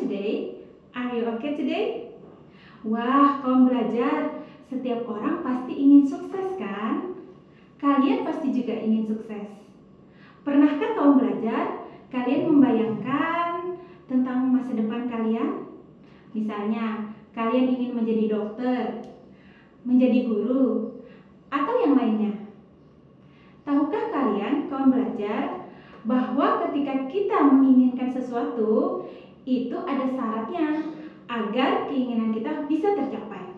today? Are you okay today? Wah, kawan belajar, setiap orang pasti ingin sukses kan? Kalian pasti juga ingin sukses. Pernahkah kawan belajar, kalian membayangkan tentang masa depan kalian? Misalnya, kalian ingin menjadi dokter, menjadi guru, atau yang lainnya. Tahukah kalian, kawan belajar, bahwa ketika kita menginginkan sesuatu, itu ada syaratnya agar keinginan kita bisa tercapai.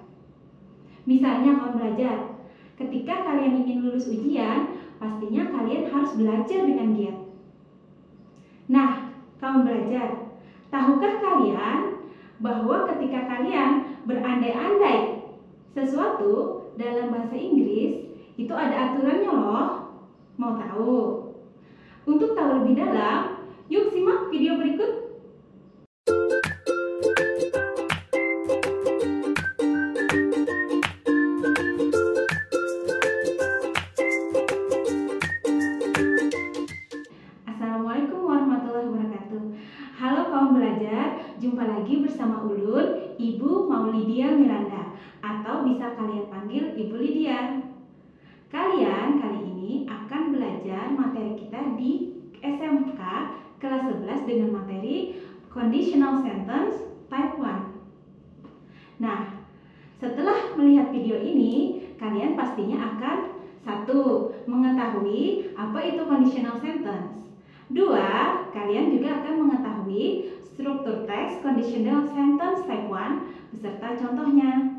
Misalnya, kawan belajar, ketika kalian ingin lulus ujian, pastinya kalian harus belajar dengan giat. Nah, kawan belajar, tahukah kalian bahwa ketika kalian berandai-andai sesuatu dalam bahasa Inggris, itu ada aturannya loh. Mau tahu? Untuk tahu lebih dalam, yuk simak video berikut. Assalamualaikum warahmatullahi wabarakatuh. Halo kawan belajar, jumpa lagi bersama Ulun, Ibu Maulidia Miranda, atau bisa kalian panggil Ibu Lydia. Kalian kali ini akan belajar materi kita di SMK kelas 11 dengan materi Conditional Sentence Type 1. Nah, setelah melihat video ini, kalian pastinya akan 1. Mengetahui apa itu conditional sentence. 2. Kalian juga akan mengetahui struktur teks conditional sentence type 1 beserta contohnya.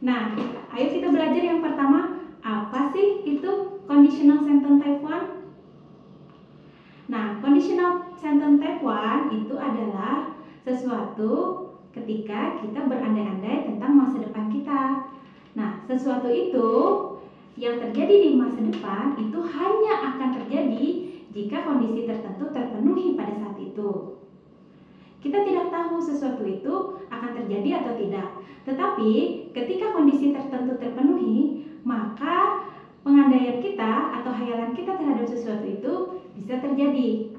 Nah, ayo kita belajar yang pertama. Apa sih itu conditional sentence type 1? Nah, conditional sentence type 1 itu adalah sesuatu ketika kita berandai-andai tentang masa depan kita. Nah, sesuatu itu yang terjadi di masa depan itu hanya akan terjadi jika kondisi tertentu terpenuhi pada saat itu. Kita tidak tahu sesuatu itu akan terjadi atau tidak. Tetapi ketika kondisi tertentu terpenuhi, maka pengandaian kita atau hayalan kita terhadap sesuatu itu bisa terjadi.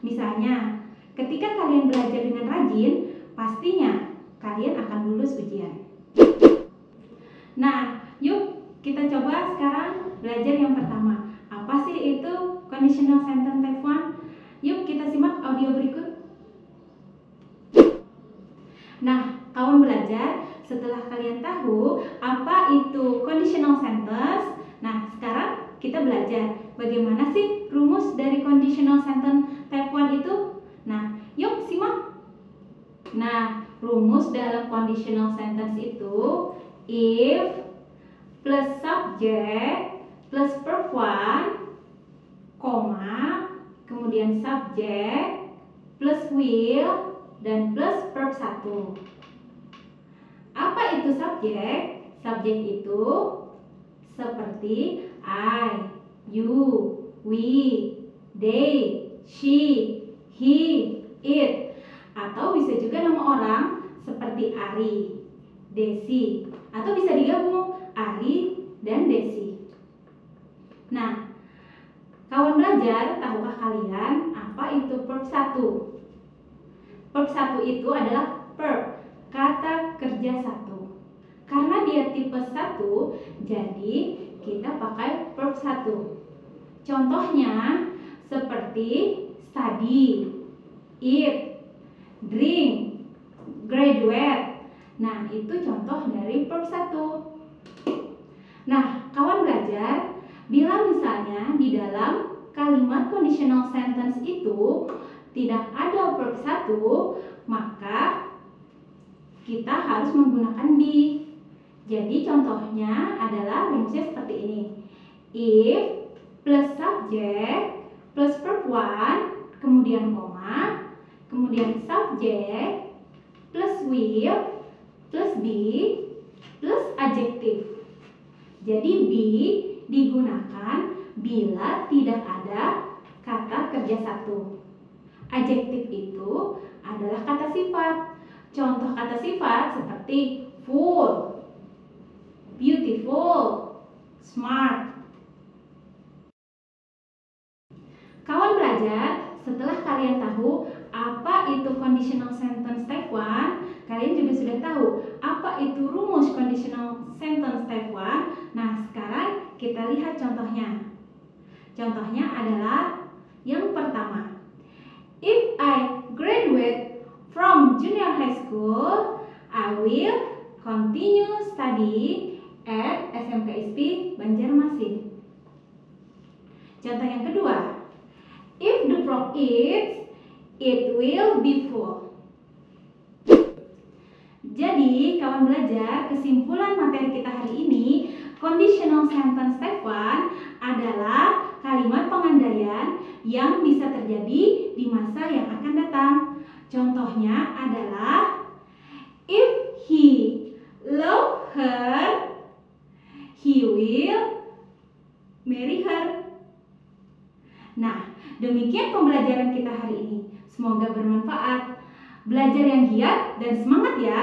Misalnya, ketika kalian belajar dengan rajin, pastinya kalian akan lulus ujian. Nah, yuk kita coba sekarang belajar yang pertama. Apa sih itu conditional sentence type 1? Yuk kita simak audio berikut. Nah, kawan belajar, setelah kalian tahu apa itu conditional sentence, nah sekarang kita belajar bagaimana sih rumus dari conditional sentence type 1 itu. Nah, yuk simak. Nah, rumus dalam conditional sentence itu if plus subject plus verb 1, koma, kemudian subject plus will dan plus verb 1. Apa itu subjek? Subjek itu seperti I, you, we, they, she, he, it. Atau bisa juga nama orang seperti Ari, Desi. Atau bisa digabung Ari dan Desi. Nah, kawan belajar, tahukah kalian apa itu verb 1? Verb 1 itu adalah verb, kata kerja 1. Karena dia tipe 1, jadi kita pakai verb 1. Contohnya seperti study, eat, drink, graduate. Nah, itu contoh dari verb 1. Nah, kawan belajar, bila misalnya di dalam kalimat conditional sentence itu tidak ada verb 1, maka kita harus menggunakan be. Jadi contohnya adalah rumusnya seperti ini. If plus subject plus verb 1, kemudian koma, kemudian subject plus will plus be plus adjektif. Jadi be digunakan bila tidak ada kata kerja 1. Adjektif itu adalah kata sifat. Contoh kata sifat seperti full, beautiful, smart. Kawan belajar, setelah kalian tahu apa itu conditional sentence kalian juga sudah tahu apa itu rumus conditional sentence type 1. Nah, sekarang kita lihat contohnya. Contohnya adalah yang pertama. If I graduate from junior high school, I will continue study at SMKSP Banjarmasin. Contoh yang kedua. If the frog eats, it will be full. Jadi, kawan belajar, kesimpulan materi kita hari ini, conditional sentence type 1 adalah kalimat pengandaian yang bisa terjadi di masa yang akan datang. Contohnya adalah if he love her, he will marry her. Nah, demikian pembelajaran kita hari ini. Semoga bermanfaat. Belajar yang giat dan semangat ya.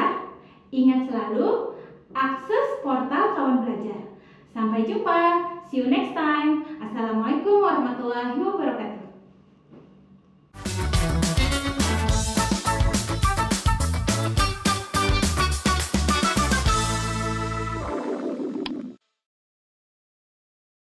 Ingat selalu akses portal kawan belajar. Sampai jumpa. See you next time. Assalamualaikum warahmatullahi wabarakatuh.